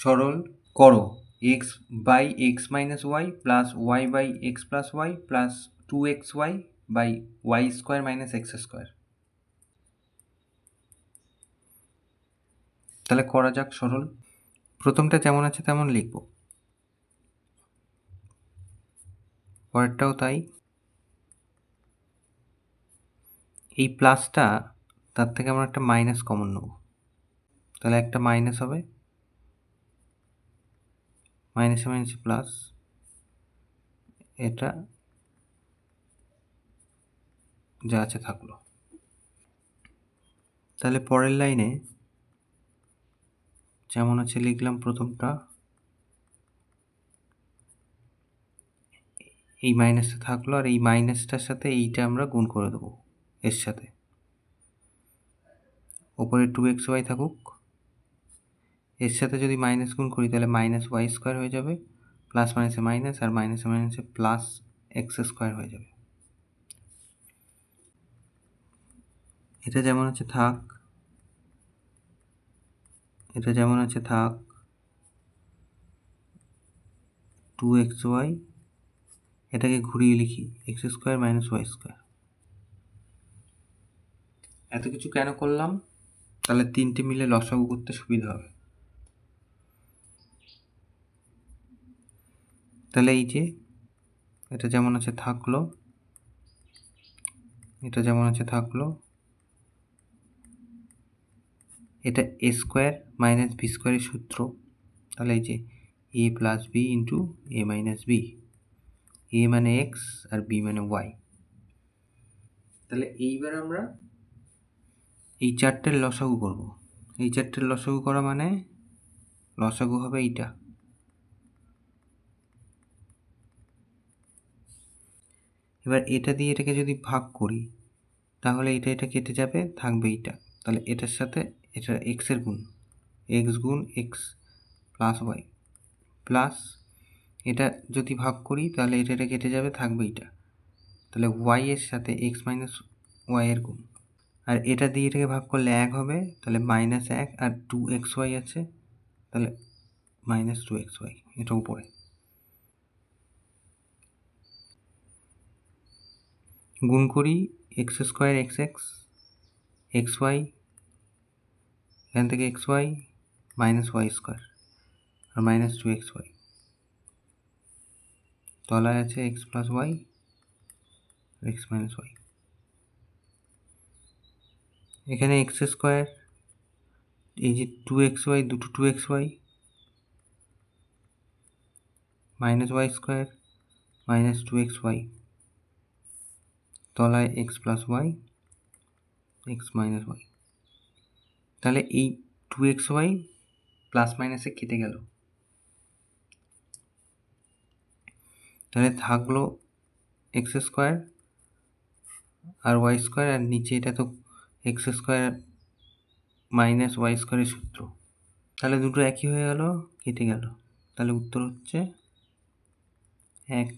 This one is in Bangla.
সরল করো x by x minus y plus y by x plus y plus 2xy by y square minus x square. তাহলে করা যাক সরল। প্রথমটা যেমন আছে তেমন লিখব, পরেরটাও তাই। এই প্লাসটা তার থেকে আমরা একটা মাইনাস কমন নেব, তাহলে একটা মাইনাস হবে, মাইনাসে মাইনাসে প্লাস, এটা যা আছে থাকলো। তাহলে পরের লাইনে যেমন আছে লিখলাম, প্রথমটা এই মাইনাসটা থাকলো, আর এই মাইনাসটার সাথে এইটা আমরা গুণ করে দেবো এর সাথে। ওপরে 2xy থাকুক, এর সাথে যদি মাইনাস গুণ করি তাহলে মাইনাস ওয়াই স্কোয়ার হয়ে যাবে, প্লাস মাইনাসে মাইনাস, আর মাইনাসে মাইনাসে প্লাস এক্স স্কোয়ার হয়ে যাবে। এটা যেমন আছে থাক, এটা যেমন আছে থাক। 2xy, এটাকে ঘুরিয়ে লিখি x square minus y square. এত কিছু কেন করলাম? তাহলে তিনটে মিলে লসাগু করতে সুবিধা হবে। তাহলে এই যে এটা যেমন আছে থাকলো, এটা যেমন আছে থাকলো, এটা এ স্কোয়ার মাইনাস বি স্কোয়ারের সূত্র। তাহলে এই যে এ প্লাস বি ইন্টু এ মাইনাস বি, এ মানে এক্স আর বি মানে ওয়াই। তাহলে এইবার আমরা এই চারটের লসাগু করব। এই চারটের লসাগু করা মানে লসাগু হবে এইটা। এবার এটা দিয়ে এটাকে যদি ভাগ করি তাহলে এটা কেটে যাবে, থাকবে এইটা। তাহলে এটার সাথে এটা এক্সের গুণ, এক্স গুণ এক্স প্লাস ওয়াই, প্লাস এটা যদি ভাগ করি তাহলে এটা কেটে যাবে, থাকবে এইটা। তাহলে ওয়াই এর সাথে এক্স মাইনাস ওয়াই এর গুণ, আর এটা দিয়ে এটাকে ভাগ করলে 1 হবে, তাহলে -1, আর 2xy আছে, তাহলে -2xy, এটা উপরে। গুণ করি x square x x x y, এখান থেকে x y minus y square আর -2xy, তলায় আছে x plus y x minus y. এখানে এক্স স্কোয়ার, এই যে 2xy, দুটো 2xy minus y square -2xy, তলায় x plus y x minus y. তাহলে এই 2xy প্লাস মাইনাসে কেটে গেল, তাহলে থাকলো এক্স স্কোয়ার আর ওয়াই স্কোয়ার, আর নিচে এটা তো এক্স স্কোয়ার মাইনাস ওয়াই স্কোয়ারের সূত্র। তাহলে দুটো একই হয়ে গেল, কেটে গেল। তাহলে উত্তর হচ্ছে 1।